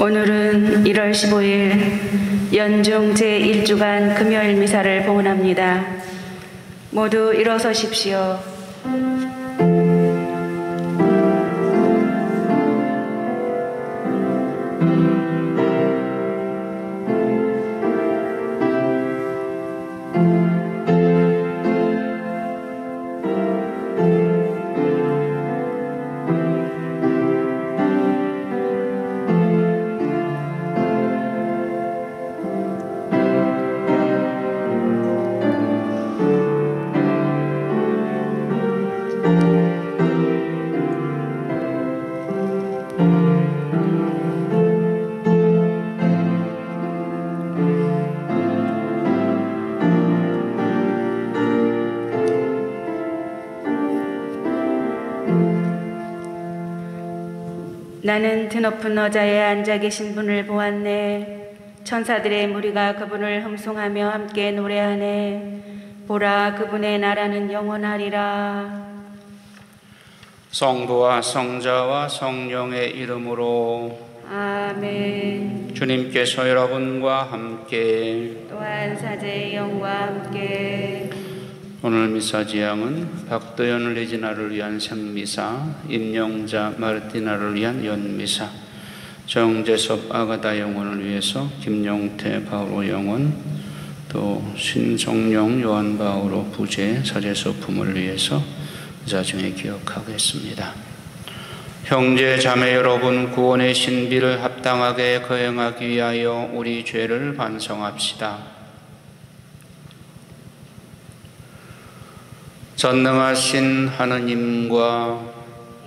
오늘은 1월 15일 연중 제1주간 금요일 미사를 봉헌합니다. 모두 일어서십시오. 나는 드높은 의자에 앉아 계신 분을 보았네. 천사들의 무리가 그분을 흠송하며 함께 노래하네. 보라, 그분의 나라는 영원하리라. 성부와 성자와 성령의 이름으로 아멘. 주님께서 여러분과 함께 또한 사제의 영과 함께. 오늘 미사 지향은 박도연 레지나를 위한 생미사, 임영자 마르티나를 위한 연미사, 정재섭 아가다 영혼을 위해서 김용태 바오로 영혼, 또 신성령 요한 바오로 부재 사제소품을 위해서 미사 중에 기억하겠습니다. 형제 자매 여러분, 구원의 신비를 합당하게 거행하기 위하여 우리 죄를 반성합시다. 전능하신 하느님과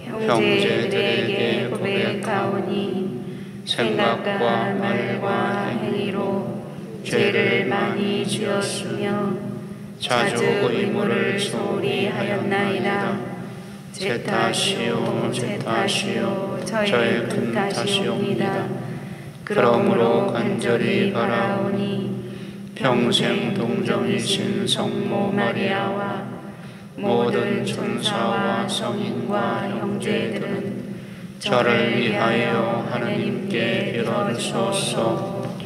형제들에게 고백하오니 생각과 말과 행위로 죄를 많이 지었으며 자주 의무를 소홀히 하였나이다. 제 탓이요 제 탓이요 저의 큰 탓이옵니다. 그러므로 간절히 바라오니 평생 동정이신 성모 마리아와 모든 천사와 성인과 형제들은 저를 위하여 하느님께 빌어주소서.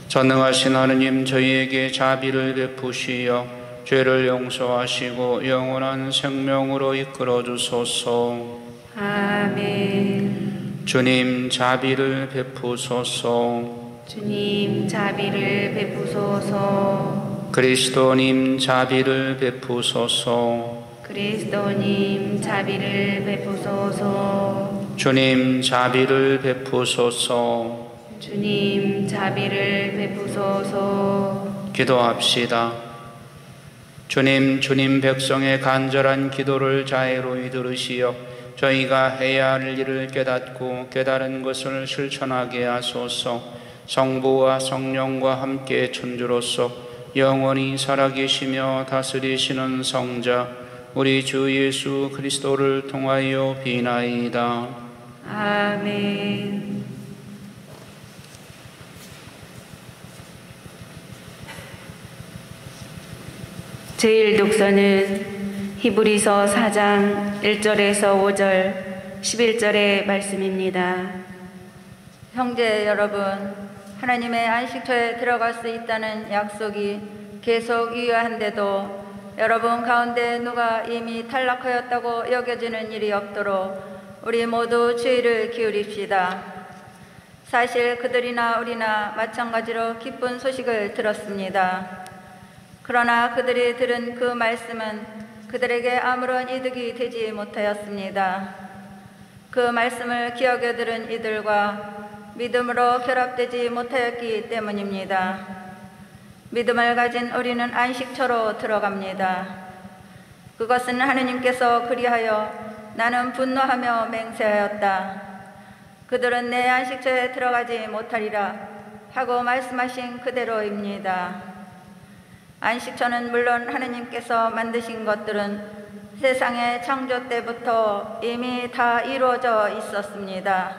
전능하신 하느님, 저희에게 자비를 베푸시어 죄를 용서하시고 영원한 생명으로 이끌어 주소서. 아멘. 주님, 자비를 베푸소서. 주님, 자비를 베푸소서. 그리스도님, 자비를 베푸소서. 그리스도님, 자비를 베푸소서. 주님, 자비를 베푸소서. 주님, 자비를 베푸소서. 기도합시다. 주님 백성의 간절한 기도를 자애로이 들으시어 저희가 해야 할 일을 깨닫고 깨달은 것을 실천하게 하소서. 성부와 성령과 함께 천주로서 영원히 살아계시며 다스리시는 성자 우리 주 예수 그리스도를 통하여 비나이다. 아멘. 제1독서는 히브리서 4장 1절에서 5절 11절의 말씀입니다. 형제 여러분, 하나님의 안식처에 들어갈 수 있다는 약속이 계속 유효한데도 여러분 가운데 누가 이미 탈락하였다고 여겨지는 일이 없도록 우리 모두 주의를 기울입시다. 사실 그들이나 우리나 마찬가지로 기쁜 소식을 들었습니다. 그러나 그들이 들은 그 말씀은 그들에게 아무런 이득이 되지 못하였습니다. 그 말씀을 기억에 들은 이들과 믿음으로 결합되지 못하였기 때문입니다. 믿음을 가진 우리는 안식처로 들어갑니다. 그것은 하느님께서 그리하여 나는 분노하며 맹세하였다. 그들은 내 안식처에 들어가지 못하리라 하고 말씀하신 그대로입니다. 안식처는 물론 하느님께서 만드신 것들은 세상의 창조 때부터 이미 다 이루어져 있었습니다.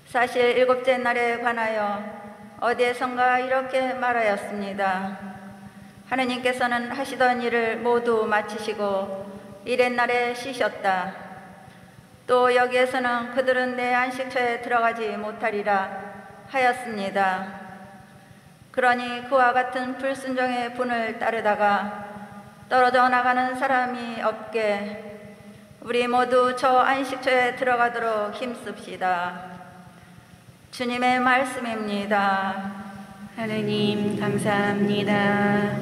사실 7째 날에 관하여 어디에선가 이렇게 말하였습니다. 하느님께서는 하시던 일을 모두 마치시고 이튿날에 쉬셨다. 또 여기에서는 그들은 내 안식처에 들어가지 못하리라 하였습니다. 그러니 그와 같은 불순종의 분을 따르다가 떨어져 나가는 사람이 없게 우리 모두 저 안식처에 들어가도록 힘씁시다. 주님의 말씀입니다. 하느님 감사합니다.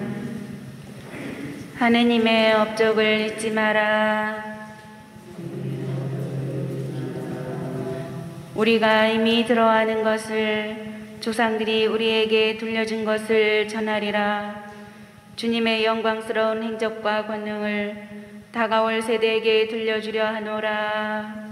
하느님의 업적을 잊지 마라. 우리가 이미 들어가는 것을 조상들이 우리에게 돌려준 것을 전하리라. 주님의 영광스러운 행적과 권능을 다가올 세대에게 들려주려 하노라.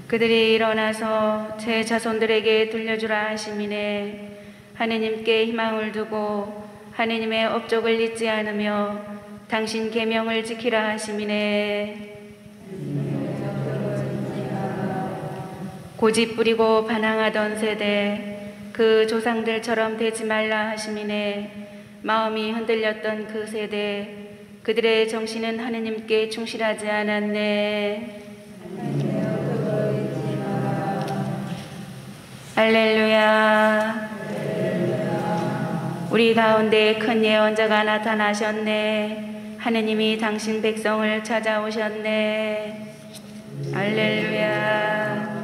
그들이 일어나서 제 자손들에게 들려주라 하심이네. 하느님께 희망을 두고 하느님의 업적을 잊지 않으며 당신 계명을 지키라 하심이네. 고집 부리고 반항하던 세대, 그 조상들처럼 되지 말라 하심이네. 마음이 흔들렸던 그 세대, 그들의 정신은 하느님께 충실하지 않았네. 할렐루야. 우리 가운데 큰 예언자가 나타나셨네. 하느님이 당신 백성을 찾아오셨네. 할렐루야.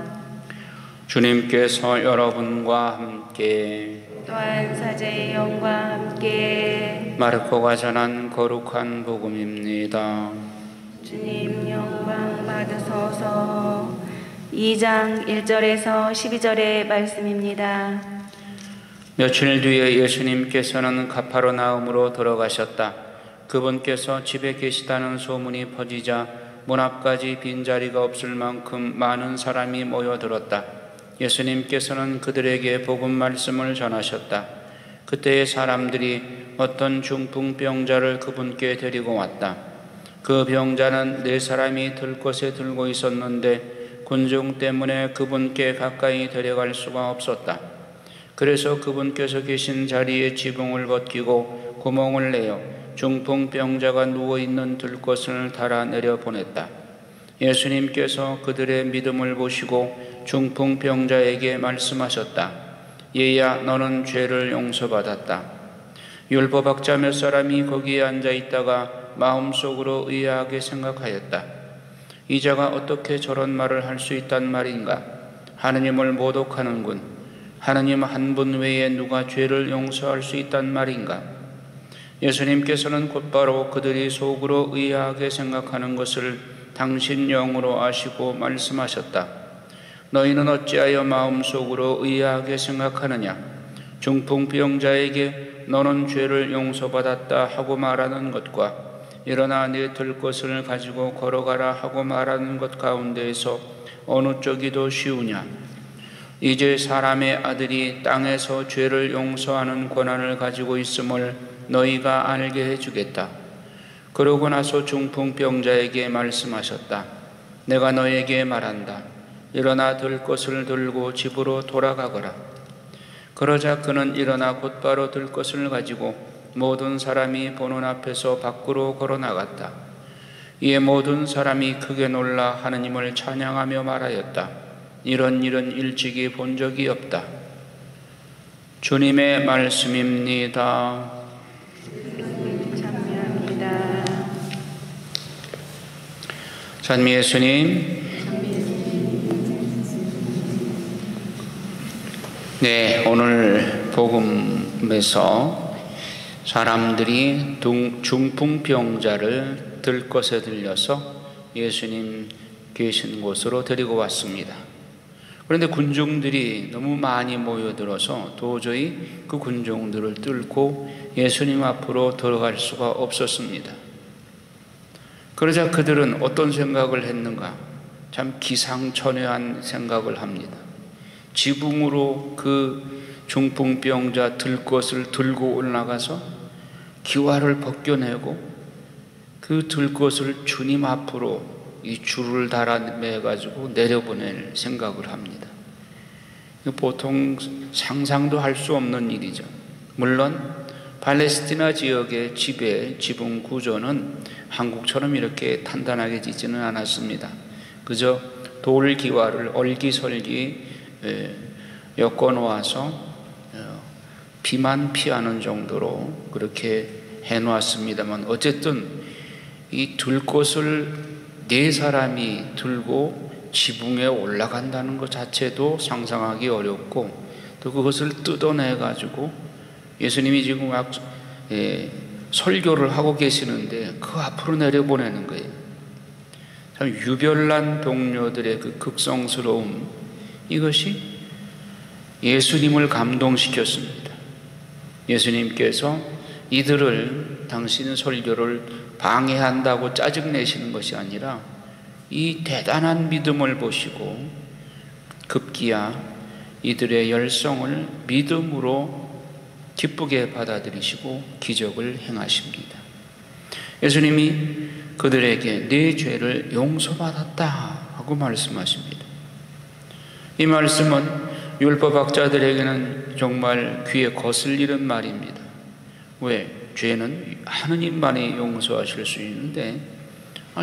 주님께서 여러분과 함께 또한 사제의 영과 함께 마르코가 전한 거룩한 복음입니다. 주님 영광 받으소서. 2장 1절에서 12절의 말씀입니다. 며칠 뒤에 예수님께서는 가파르나움으로 들어가셨다. 그분께서 집에 계시다는 소문이 퍼지자 문 앞까지 빈자리가 없을 만큼 많은 사람이 모여들었다. 예수님께서는 그들에게 복음 말씀을 전하셨다. 그때의 사람들이 어떤 중풍병자를 그분께 데리고 왔다. 그 병자는 4사람이 들 것에 들고 있었는데 군중 때문에 그분께 가까이 데려갈 수가 없었다. 그래서 그분께서 계신 자리에 지붕을 벗기고 구멍을 내어 중풍병자가 누워있는 들것을 달아 내려보냈다. 예수님께서 그들의 믿음을 보시고 중풍병자에게 말씀하셨다. 얘야, 너는 죄를 용서받았다. 율법학자 몇 사람이 거기에 앉아있다가 마음속으로 의아하게 생각하였다. 이 자가 어떻게 저런 말을 할 수 있단 말인가? 하느님을 모독하는군. 하느님 한 분 외에 누가 죄를 용서할 수 있단 말인가? 예수님께서는 곧바로 그들이 속으로 의아하게 생각하는 것을 당신 영으로 아시고 말씀하셨다. 너희는 어찌하여 마음속으로 의아하게 생각하느냐? 중풍병자에게 너는 죄를 용서받았다 하고 말하는 것과 일어나 네 들 것을 가지고 걸어가라 하고 말하는 것 가운데에서 어느 쪽이 더 쉬우냐? 이제 사람의 아들이 땅에서 죄를 용서하는 권한을 가지고 있음을 너희가 알게 해주겠다. 그러고 나서 중풍병자에게 말씀하셨다. 내가 너에게 말한다. 일어나 들 것을 들고 집으로 돌아가거라. 그러자 그는 일어나 곧바로 들 것을 가지고 모든 사람이 보는 앞에서 밖으로 걸어나갔다. 이에 모든 사람이 크게 놀라 하느님을 찬양하며 말하였다. 이런 일은 일찍이 본 적이 없다. 주님의 말씀입니다. 찬미합니다. 찬미 예수님. 네, 오늘 복음에서 사람들이 중풍병자를 들것에 들려서 예수님 계신 곳으로 데리고 왔습니다. 그런데 군중들이 너무 많이 모여들어서 도저히 그 군중들을 뚫고 예수님 앞으로 들어갈 수가 없었습니다. 그러자 그들은 어떤 생각을 했는가? 참 기상천외한 생각을 합니다. 지붕으로 그 중풍병자 들것을 들고 올라가서 기와를 벗겨내고 그 들것을 주님 앞으로 이 줄을 달아 매가지고 내려보낼 생각을 합니다. 보통 상상도 할 수 없는 일이죠. 물론 팔레스티나 지역의 지붕 구조는 한국처럼 이렇게 탄탄하게 짓지는 않았습니다. 그저 돌기와를 얼기설기 엮어놓아서 비만 피하는 정도로 그렇게 해놓았습니다만, 어쨌든 이 들것을 4사람이 들고 지붕에 올라간다는 것 자체도 상상하기 어렵고, 또 그것을 뜯어내가지고 예수님이 지금 막 설교를 하고 계시는데 그 앞으로 내려보내는 거예요. 참 유별난 동료들의 그 극성스러움, 이것이 예수님을 감동시켰습니다. 예수님께서 이들을 당신의 설교를 방해한다고 짜증내시는 것이 아니라 이 대단한 믿음을 보시고 급기야 이들의 열성을 믿음으로 기쁘게 받아들이시고 기적을 행하십니다. 예수님이 그들에게 네 죄를 용서받았다 하고 말씀하십니다. 이 말씀은 율법학자들에게는 정말 귀에 거슬리는 말입니다. 왜? 죄는 하느님만이 용서하실 수 있는데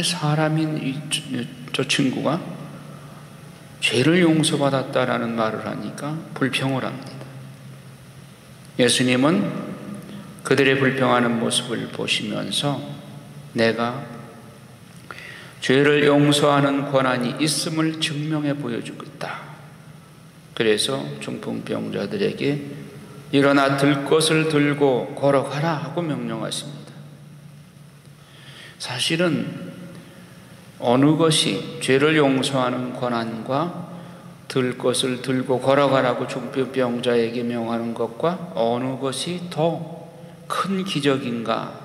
사람인 저 친구가 죄를 용서받았다라는 말을 하니까 불평을 합니다. 예수님은 그들의 불평하는 모습을 보시면서 내가 죄를 용서하는 권한이 있음을 증명해 보여주겠다. 그래서 중풍병자들에게 일어나 들 것을 들고 걸어가라 하고 명령하십니다. 사실은 어느 것이 죄를 용서하는 권한과 들 것을 들고 걸어가라고 중풍병자에게 명하는 것과 어느 것이 더 큰 기적인가?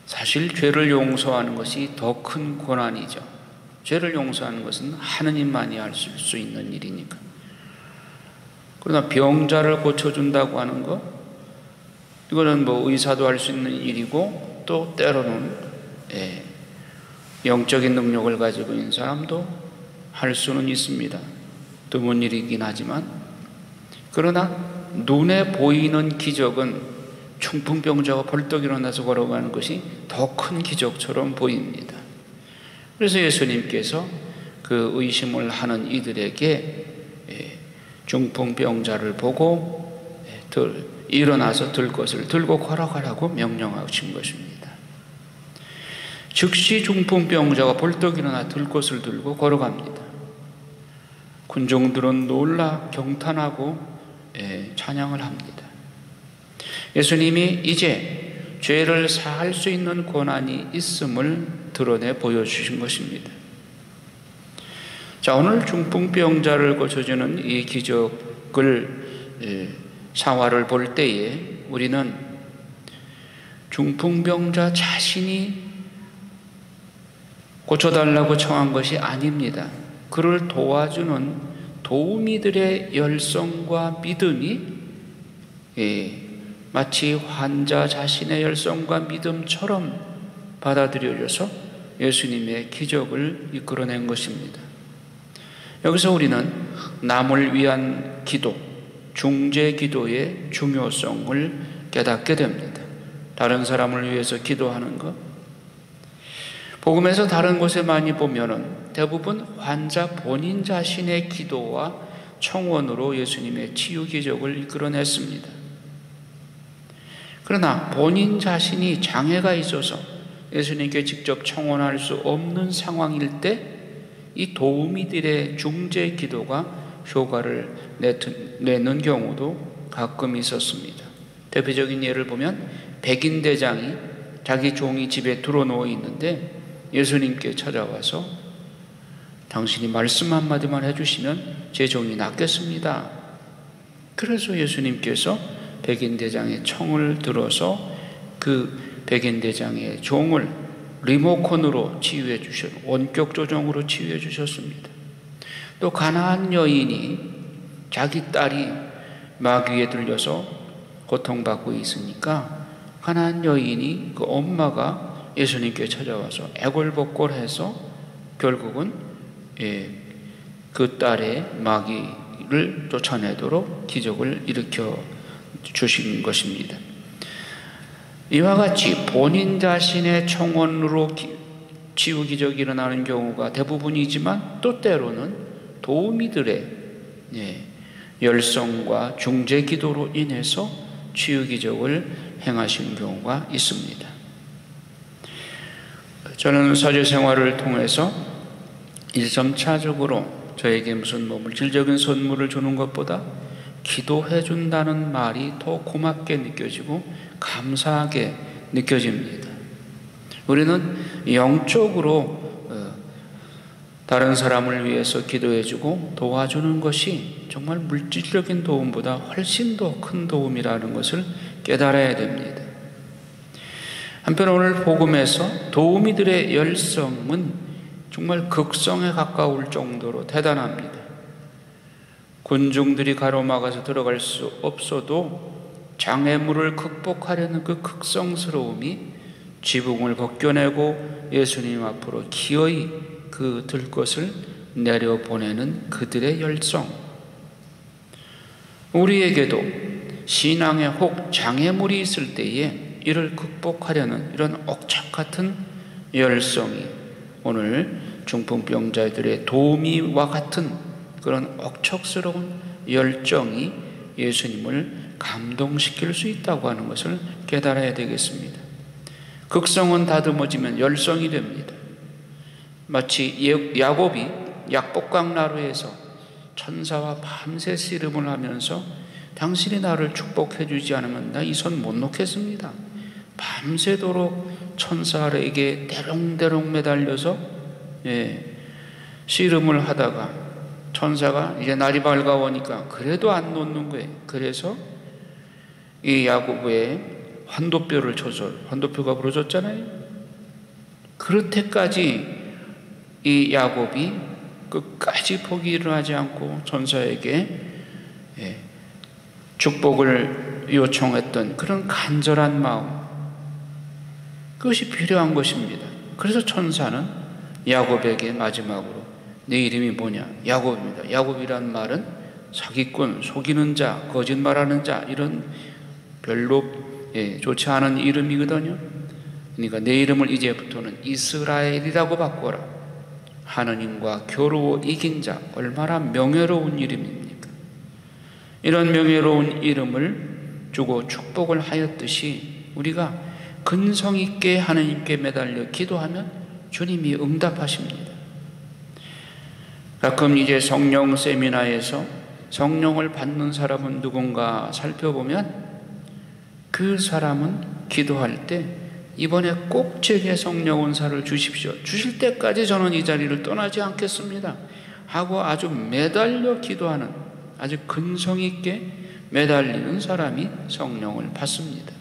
사실 죄를 용서하는 것이 더 큰 권한이죠. 죄를 용서하는 것은 하느님만이 할 수 있는 일이니까. 그러나 병자를 고쳐준다고 하는 것, 이거는 뭐 의사도 할 수 있는 일이고, 또 때로는 영적인 능력을 가지고 있는 사람도 할 수는 있습니다. 드문 일이긴 하지만, 그러나 눈에 보이는 기적은 중풍병자가 벌떡 일어나서 걸어가는 것이 더 큰 기적처럼 보입니다. 그래서 예수님께서 그 의심을 하는 이들에게 중풍병자를 보고 일어나서 들 것을 들고 걸어가라고 명령하신 것입니다. 즉시 중풍병자가 벌떡 일어나 들 것을 들고 걸어갑니다. 군중들은 놀라 경탄하고 찬양을 합니다. 예수님이 이제 죄를 사할 수 있는 권한이 있음을 드러내 보여주신 것입니다. 자, 오늘 중풍병자를 고쳐주는 이 기적을 사화를 볼 때에 우리는 중풍병자 자신이 고쳐달라고 청한 것이 아닙니다. 그를 도와주는 도우미들의 열성과 믿음이 마치 환자 자신의 열성과 믿음처럼 받아들여져서 예수님의 기적을 이끌어낸 것입니다. 여기서 우리는 남을 위한 기도, 중재 기도의 중요성을 깨닫게 됩니다. 다른 사람을 위해서 기도하는 것, 복음에서 다른 곳에 많이 보면은 대부분 환자 본인 자신의 기도와 청원으로 예수님의 치유 기적을 이끌어냈습니다. 그러나 본인 자신이 장애가 있어서 예수님께 직접 청원할 수 없는 상황일 때 이 도우미들의 중재 기도가 효과를 내는 경우도 가끔 있었습니다. 대표적인 예를 보면 백인대장이 자기 종이 집에 들어누워 있는데 예수님께 찾아와서 당신이 말씀 한마디만 해주시면 제 종이 낫겠습니다. 그래서 예수님께서 백인대장의 청을 들어서 그 백인대장의 종을 리모컨으로 치유해 주셨고 원격 조정으로 치유해 주셨습니다. 또 가나안 여인이 자기 딸이 마귀에 들려서 고통받고 있으니까 가나안 여인이 그 엄마가 예수님께 찾아와서 애걸복걸해서 결국은 그 딸의 마귀를 쫓아내도록 기적을 일으켜 주신 것입니다. 이와 같이 본인 자신의 청원으로 치유 기적이 일어나는 경우가 대부분이지만 또 때로는 도우미들의 열성과 중재 기도로 인해서 치유 기적을 행하신 경우가 있습니다. 저는 사제 생활을 통해서 일점차적으로 저에게 무슨 물질적인 선물을 주는 것보다 기도해 준다는 말이 더 고맙게 느껴지고 감사하게 느껴집니다. 우리는 영적으로 다른 사람을 위해서 기도해주고 도와주는 것이 정말 물질적인 도움보다 훨씬 더 큰 도움이라는 것을 깨달아야 됩니다. 한편 오늘 복음에서 도우미들의 열성은 정말 극성에 가까울 정도로 대단합니다. 군중들이 가로막아서 들어갈 수 없어도 장애물을 극복하려는 그 극성스러움이 지붕을 벗겨내고 예수님 앞으로 기어이 그 들것을 내려보내는 그들의 열성. 우리에게도 신앙에 혹 장애물이 있을 때에 이를 극복하려는 이런 억착 같은 열성이 오늘 중풍병자들의 도우미와 같은 그런 억척스러운 열정이 예수님을 감동시킬 수 있다고 하는 것을 깨달아야 되겠습니다. 극성은 다듬어지면 열성이 됩니다. 마치 야곱이 약복강나루에서 천사와 밤새 씨름을 하면서 당신이 나를 축복해 주지 않으면 나 이 손 못 놓겠습니다. 밤새도록 천사에게 대롱대롱 매달려서 씨름을 하다가 천사가 이제 날이 밝아오니까 그래도 안 놓는 거예요. 그래서 이 야곱의 환도뼈를 쳐서 환도뼈가 부러졌잖아요. 그렇게까지 이 야곱이 끝까지 포기를 하지 않고 천사에게 축복을 요청했던 그런 간절한 마음, 그것이 필요한 것입니다. 그래서 천사는 야곱에게 마지막으로 네 이름이 뭐냐? 야곱입니다. 야곱이란 말은 사기꾼, 속이는 자, 거짓말하는 자, 이런 별로 좋지 않은 이름이거든요. 그러니까 내 이름을 이제부터는 이스라엘이라고 바꿔라. 하느님과 겨루어 이긴 자, 얼마나 명예로운 이름입니까? 이런 명예로운 이름을 주고 축복을 하였듯이 우리가 근성 있게 하느님께 매달려 기도하면 주님이 응답하십니다. 가끔 이제 성령 세미나에서 성령을 받는 사람은 누군가 살펴보면 그 사람은 기도할 때 이번에 꼭 제게 성령 은사를 주십시오. 주실 때까지 저는 이 자리를 떠나지 않겠습니다. 하고 아주 매달려 기도하는, 아주 근성 있게 매달리는 사람이 성령을 받습니다.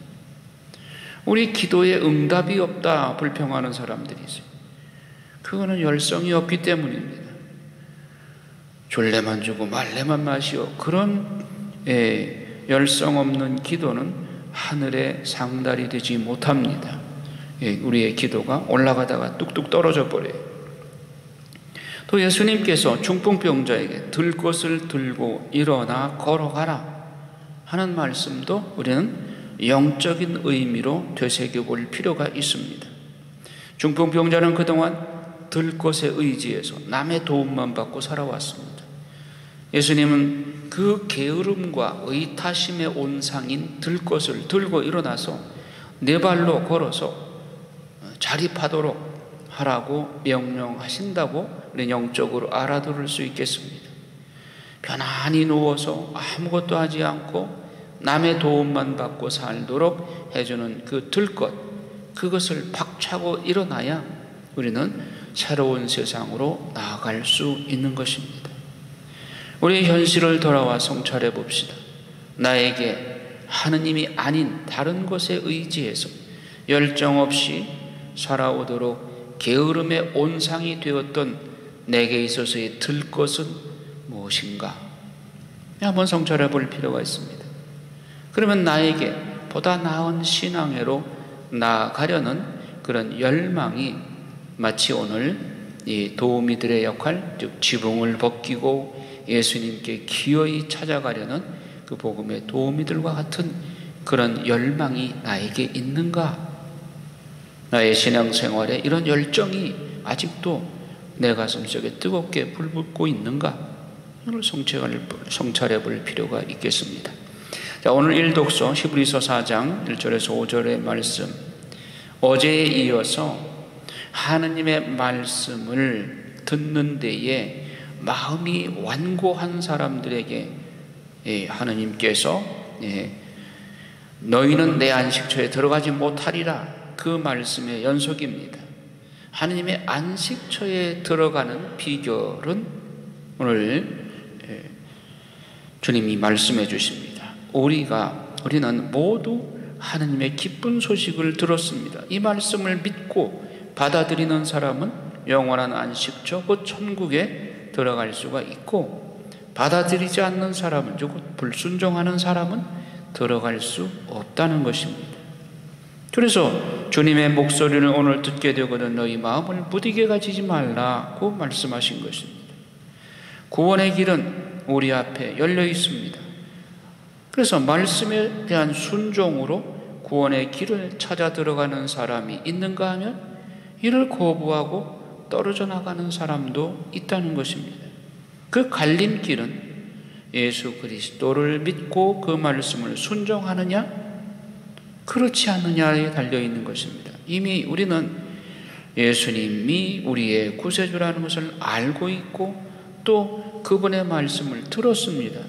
우리 기도에 응답이 없다 불평하는 사람들이 있어요. 그거는 열성이 없기 때문입니다. 졸래만 주고 말래만 마시오. 그런 열성 없는 기도는 하늘에 상달이 되지 못합니다. 우리의 기도가 올라가다가 뚝뚝 떨어져 버려요. 또 예수님께서 중풍병자에게 들 것을 들고 일어나 걸어가라 하는 말씀도 우리는 영적인 의미로 되새겨볼 필요가 있습니다. 중풍병자는 그동안 들 것에 의지해서 남의 도움만 받고 살아왔습니다. 예수님은 그 게으름과 의타심의 온상인 들 것을 들고 일어나서 네 발로 걸어서 자립하도록 하라고 명령하신다고 우리 영적으로 알아들을 수 있겠습니다. 편안히 누워서 아무것도 하지 않고 남의 도움만 받고 살도록 해주는 그 들것, 그것을 박차고 일어나야 우리는 새로운 세상으로 나아갈 수 있는 것입니다. 우리의 현실을 돌아와 성찰해 봅시다. 나에게 하느님이 아닌 다른 것에 의지해서 열정 없이 살아오도록 게으름의 온상이 되었던 내게 있어서의 들 것은 무엇인가? 한번 성찰해 볼 필요가 있습니다. 그러면 나에게 보다 나은 신앙회로 나아가려는 그런 열망이 마치 오늘 이 도우미들의 역할, 즉 지붕을 벗기고 예수님께 기어이 찾아가려는 그 복음의 도우미들과 같은 그런 열망이 나에게 있는가? 나의 신앙생활에 이런 열정이 아직도 내 가슴속에 뜨겁게 불붙고 있는가? 이걸 성찰해 볼 필요가 있겠습니다. 자, 오늘 일독서 히브리서 4장 1절에서 5절의 말씀, 어제에 이어서 하느님의 말씀을 듣는 데에 마음이 완고한 사람들에게 하느님께서 너희는 내 안식처에 들어가지 못하리라, 그 말씀의 연속입니다. 하느님의 안식처에 들어가는 비결은 오늘 주님이 말씀해 주십니다. 우리는 모두 하느님의 기쁜 소식을 들었습니다. 이 말씀을 믿고 받아들이는 사람은 영원한 안식처, 곧 천국에 들어갈 수가 있고, 받아들이지 않는 사람은, 즉 불순종하는 사람은 들어갈 수 없다는 것입니다. 그래서 주님의 목소리를 오늘 듣게 되거든 너희 마음을 무디게 가지지 말라고 말씀하신 것입니다. 구원의 길은 우리 앞에 열려 있습니다. 그래서 말씀에 대한 순종으로 구원의 길을 찾아 들어가는 사람이 있는가 하면 이를 거부하고 떨어져 나가는 사람도 있다는 것입니다. 그 갈림길은 예수 그리스도를 믿고 그 말씀을 순종하느냐, 그렇지 않느냐에 달려있는 것입니다. 이미 우리는 예수님이 우리의 구세주라는 것을 알고 있고 또 그분의 말씀을 들었습니다.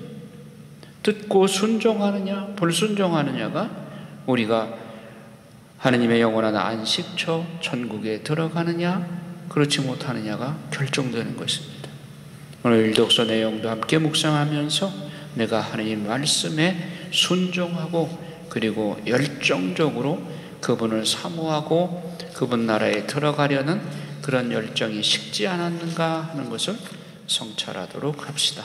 듣고 순종하느냐 불순종하느냐가 우리가 하느님의 영원한 안식처 천국에 들어가느냐 그렇지 못하느냐가 결정되는 것입니다. 오늘 일독서 내용도 함께 묵상하면서 내가 하느님 말씀에 순종하고 그리고 열정적으로 그분을 사모하고 그분 나라에 들어가려는 그런 열정이 식지 않았는가 하는 것을 성찰하도록 합시다.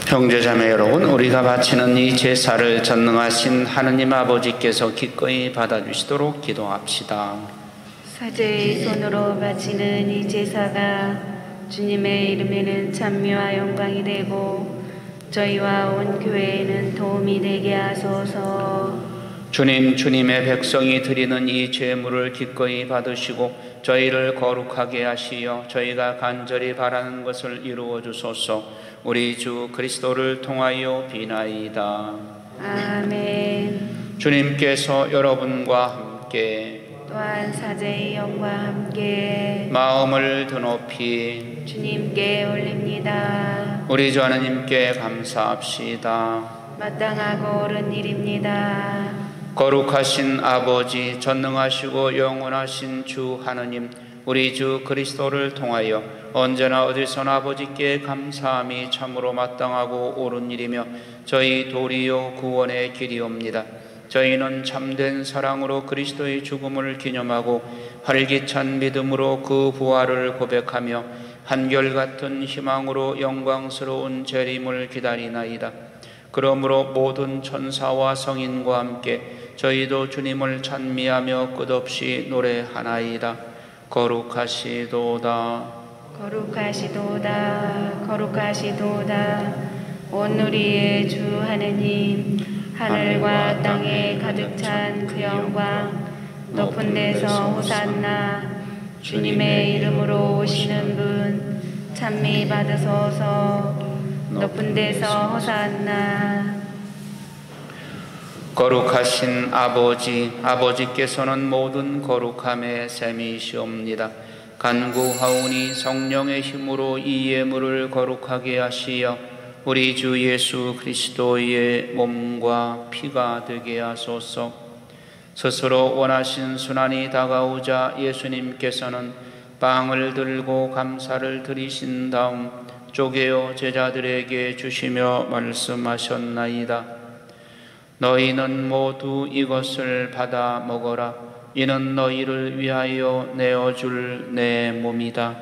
형제자매 여러분, 우리가 바치는 이 제사를 전능하신 하느님 아버지께서 기꺼이 받아주시도록 기도합시다. 사제의 손으로 바치는 이 제사가 주님의 이름에는 찬미와 영광이 되고 저희와 온 교회에는 도움이 되게 하소서. 주님의 백성이 드리는 이 제물을 기꺼이 받으시고 저희를 거룩하게 하시어 저희가 간절히 바라는 것을 이루어 주소서. 우리 주 그리스도를 통하여 비나이다. 아멘. 주님께서 여러분과 함께 또한 사제의 영과 함께 마음을 드높이 주님께 올립니다. 우리 주 하나님께 감사합시다. 마땅하고 옳은 일입니다. 거룩하신 아버지, 전능하시고 영원하신 주 하느님, 우리 주 그리스도를 통하여 언제나 어디서나 아버지께 감사함이 참으로 마땅하고 옳은 일이며 저희 도리요 구원의 길이옵니다. 저희는 참된 사랑으로 그리스도의 죽음을 기념하고 활기찬 믿음으로 그 부활을 고백하며 한결같은 희망으로 영광스러운 재림을 기다리나이다. 그러므로 모든 천사와 성인과 함께 저희도 주님을 찬미하며 끝없이 노래하나이다. 거룩하시도다. 거룩하시도다. 거룩하시도다. 온 우리의 주 하느님, 하늘과 땅에 가득 찬 그 영광, 높은 데서 호산나. 주님의 이름으로 오시는 분 찬미 받으소서. 높은 데서 호산나. 거룩하신 아버지께서는 모든 거룩함의 셈이시옵니다. 간구하오니 성령의 힘으로 이 예물을 거룩하게 하시어 우리 주 예수 그리스도의 몸과 피가 되게 하소서. 스스로 원하신 순환이 다가오자 예수님께서는 빵을 들고 감사를 드리신 다음 쪼개어 제자들에게 주시며 말씀하셨나이다. 너희는 모두 이것을 받아 먹어라. 이는 너희를 위하여 내어줄 내 몸이다.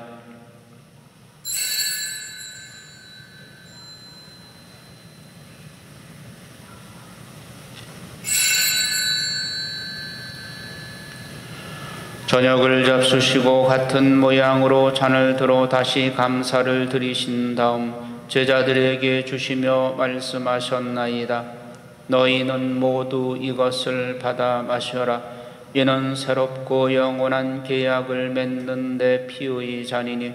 저녁을 잡수시고 같은 모양으로 잔을 들어 다시 감사를 드리신 다음 제자들에게 주시며 말씀하셨나이다. 너희는 모두 이것을 받아 마셔라. 이는 새롭고 영원한 계약을 맺는 내 피의 잔이니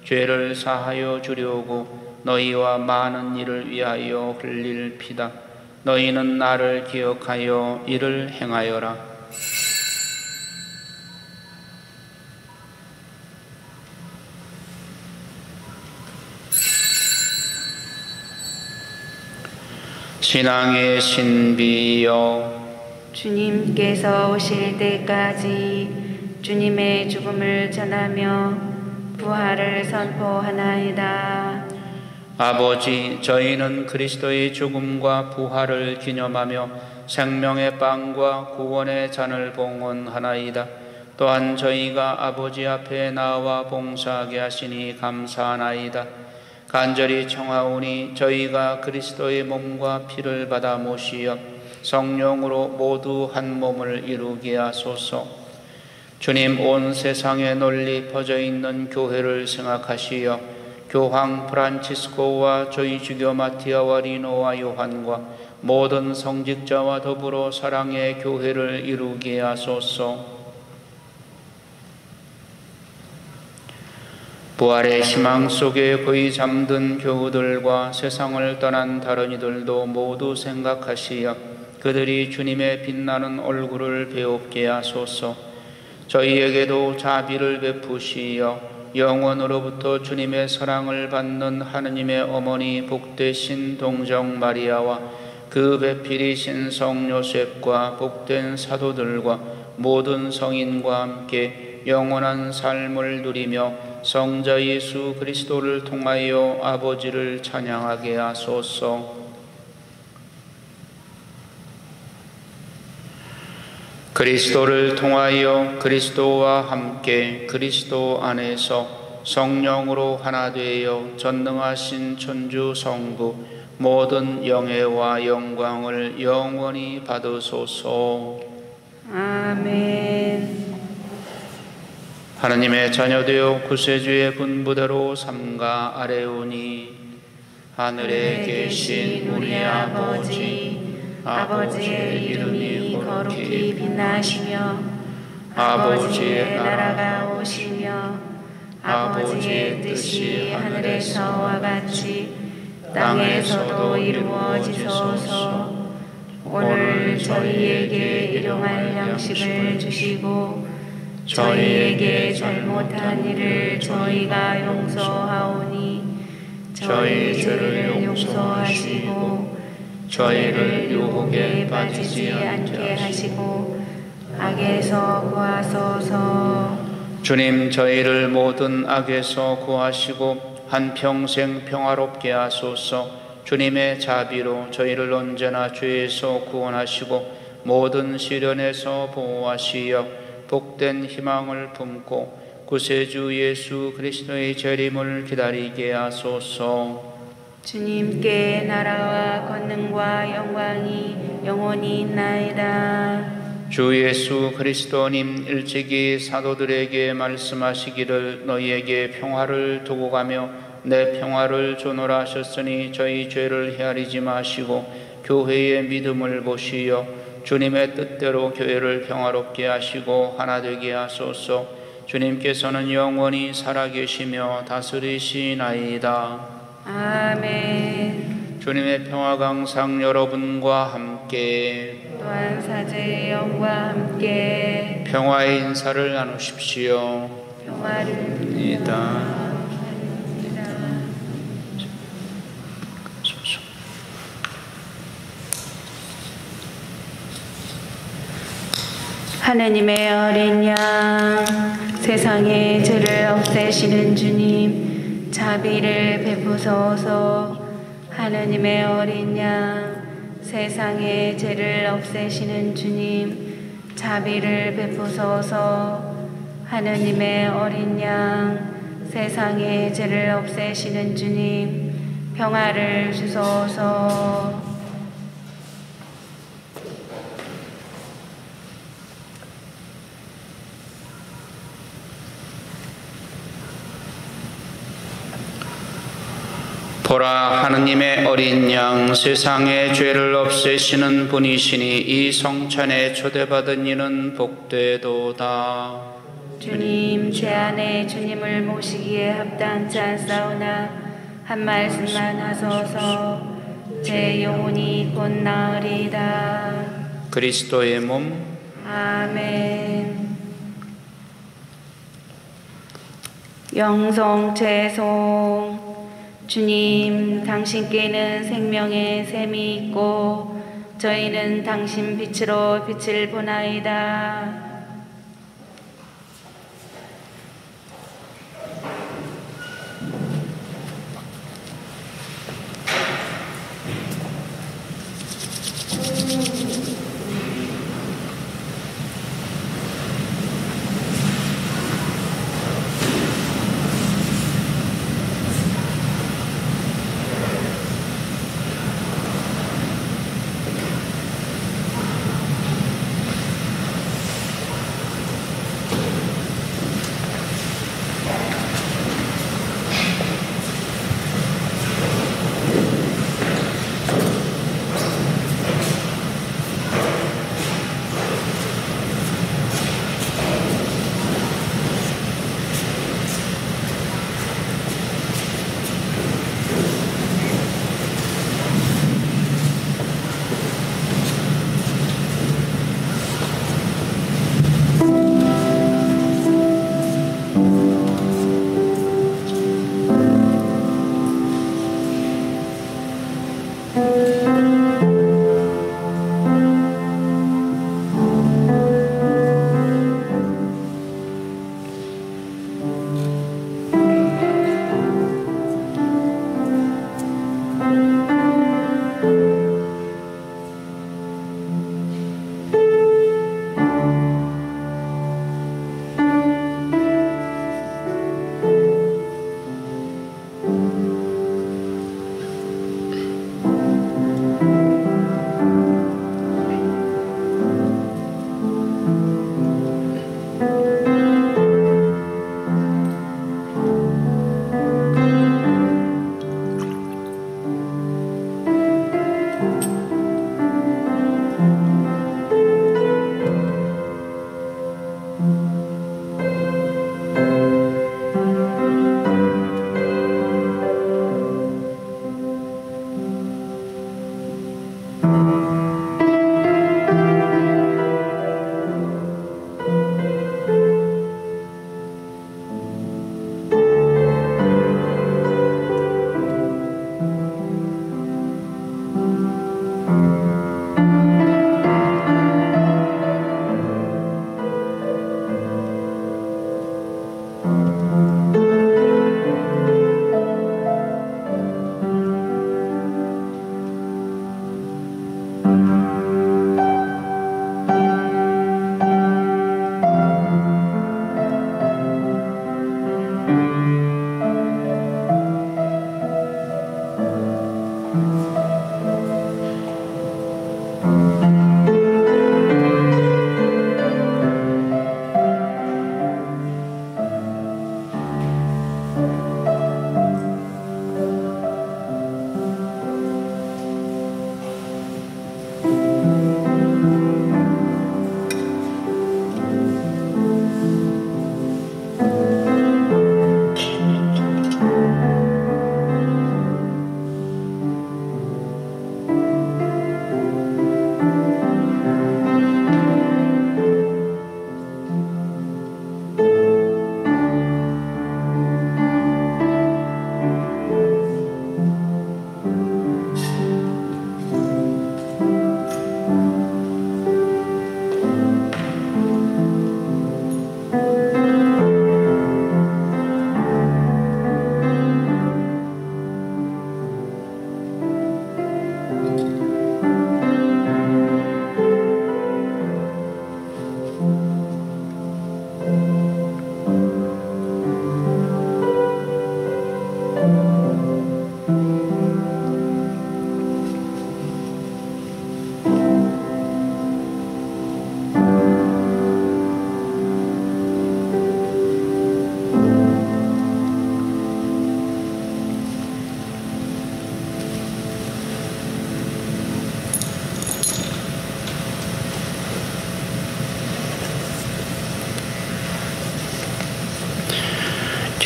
죄를 사하여 주려고 너희와 많은 이를 위하여 흘릴 피다. 너희는 나를 기억하여 이를 행하여라. 신앙의 신비여, 주님께서 오실 때까지 주님의 죽음을 전하며 부활을 선포하나이다. 아버지, 저희는 그리스도의 죽음과 부활을 기념하며 생명의 빵과 구원의 잔을 봉헌하나이다. 또한 저희가 아버지 앞에 나와 봉사하게 하시니 감사하나이다. 간절히 청하오니 저희가 그리스도의 몸과 피를 받아 모시어 성령으로 모두 한 몸을 이루게 하소서. 주님, 온 세상에 널리 퍼져 있는 교회를 생각하시어 교황 프란치스코와 저희 주교 마티아와 리노와 요한과 모든 성직자와 더불어 사랑의 교회를 이루게 하소서. 부활의 희망 속에 거의 잠든 교우들과 세상을 떠난 다른 이들도 모두 생각하시어 그들이 주님의 빛나는 얼굴을 배웁게 하소서. 저희에게도 자비를 베푸시어 영원으로부터 주님의 사랑을 받는 하느님의 어머니 복되신 동정 마리아와 그 배필이신 성 요셉과 복된 사도들과 모든 성인과 함께 영원한 삶을 누리며 성자 예수 그리스도를 통하여 아버지를 찬양하게 하소서. 그리스도를 통하여 그리스도와 함께 그리스도 안에서 성령으로 하나 되어 전능하신 천주 성부 모든 영예와 영광을 영원히 받으소서. 아멘. 하나님의 자녀되어 구세주의 분부대로 삼가 아뢰오니 하늘에 계신 우리 아버지의 이름이 거룩히 빛나시며 아버지의 나라가 오시며 아버지의 뜻이 하늘에서와 같이 땅에서도 이루어지소서. 오늘 저희에게 일용할 양식을 주시고 저희에게 잘못한 일을 저희가 용서하오니 저희 죄를 용서하시고 저희를 유혹에 빠지지 않게 하시고 악에서 구하소서. 주님, 저희를 모든 악에서 구하시고 한평생 평화롭게 하소서. 주님의 자비로 저희를 언제나 죄에서 구원하시고 모든 시련에서 보호하시어 복된 희망을 품고 구세주 예수 그리스도의 재림을 기다리게 하소서. 주님께 나라와 권능과 영광이 영원히 있나이다. 주 예수 그리스도님 일찍이 사도들에게 말씀하시기를 너희에게 평화를 두고 가며 내 평화를 주노라 하셨으니 저희 죄를 헤아리지 마시고 교회의 믿음을 보시어 주님의 뜻대로 교회를 평화롭게 하시고 하나 되게 하소서. 주님께서는 영원히 살아계시며 다스리시나이다. 아멘. 주님의 평화가 항상 여러분과 함께 또한 사제의 영과 함께 평화의 인사를 나누십시오. 평화를 입니다. 하느님의 어린 양, 세상의 죄를 없애시는 주님, 자비를 베푸소서. 하느님의 어린 양, 세상의 죄를 없애시는 주님, 자비를 베푸소서. 하느님의 어린 양, 세상의 죄를 없애시는 주님, 평화를 주소서. 보라, 하느님의 어린 양, 세상의 죄를 없애시는 분이시니 이 성찬에 초대받은 이는 복되도다. 주님, 제 안에 주님을 모시기에 합당치 않사오나 한 말씀만 하소서. 제 영혼이 곧 나으리다. 그리스도의 몸. 아멘. 영성 죄송. 주님, 당신께는 생명의 샘이 있고 저희는 당신 빛으로 빛을 보나이다.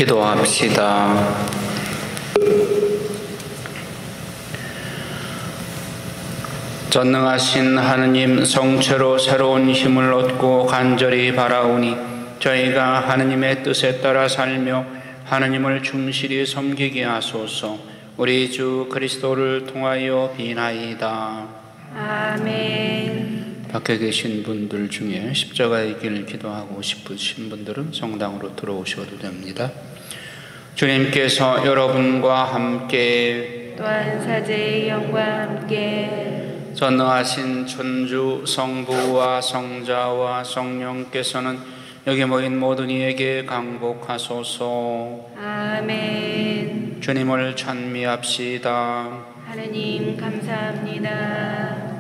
기도합시다. 전능하신 하느님, 성체로 새로운 힘을 얻고 간절히 바라오니 저희가 하느님의 뜻에 따라 살며 하느님을 충실히 섬기게 하소서. 우리 주 그리스도를 통하여 비나이다. 아멘. 밖에 계신 분들 중에 십자가의 길 기도하고 싶으신 분들은 성당으로 들어오셔도 됩니다. 주님께서 여러분과 함께 또한 사제의 영과 함께 전능하신 천주 성부와 성자와 성령께서는 여기 모인 모든 이에게 강복하소서. 아멘. 주님을 찬미합시다. 하느님 감사합니다.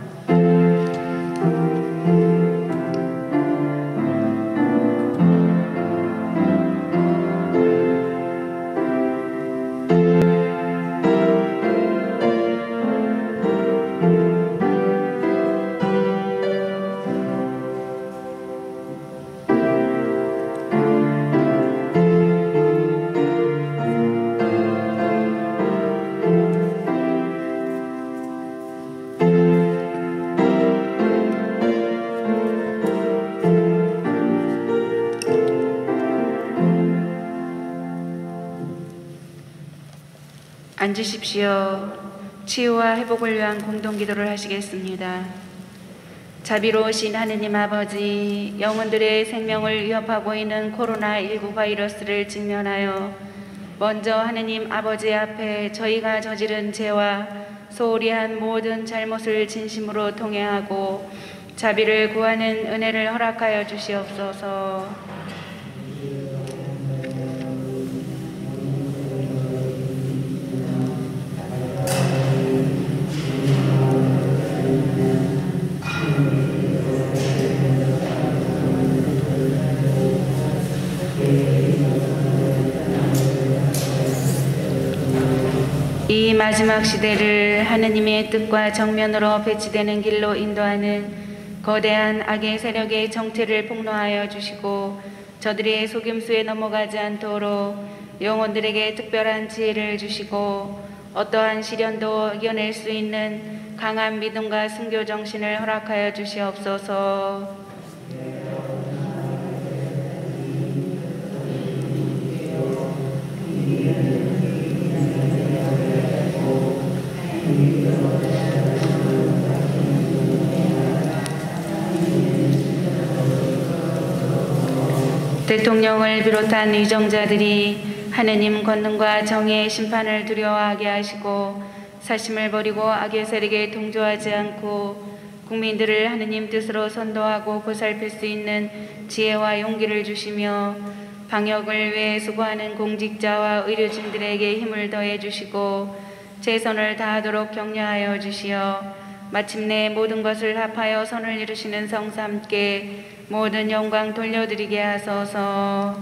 앉으십시오. 치유와 회복을 위한 공동기도를 하시겠습니다. 자비로우신 하느님 아버지, 영혼들의 생명을 위협하고 있는 코로나19 바이러스를 직면하여 먼저 하느님 아버지 앞에 저희가 저지른 죄와 소홀히 한 모든 잘못을 진심으로 통회하고 자비를 구하는 은혜를 허락하여 주시옵소서. 이 마지막 시대를 하느님의 뜻과 정면으로 배치되는 길로 인도하는 거대한 악의 세력의 정체를 폭로하여 주시고 저들의 속임수에 넘어가지 않도록 영혼들에게 특별한 지혜를 주시고 어떠한 시련도 이겨낼 수 있는 강한 믿음과 순교 정신을 허락하여 주시옵소서. 대통령을 비롯한 위정자들이 하느님 권능과 정의의 심판을 두려워하게 하시고 사심을 버리고 악의 세력에 동조하지 않고 국민들을 하느님 뜻으로 선도하고 보살필 수 있는 지혜와 용기를 주시며 방역을 위해 수고하는 공직자와 의료진들에게 힘을 더해 주시고 최선을 다하도록 격려하여 주시어 마침내 모든 것을 합하여 선을 이루시는 성삼께 모든 영광 돌려드리게 하소서.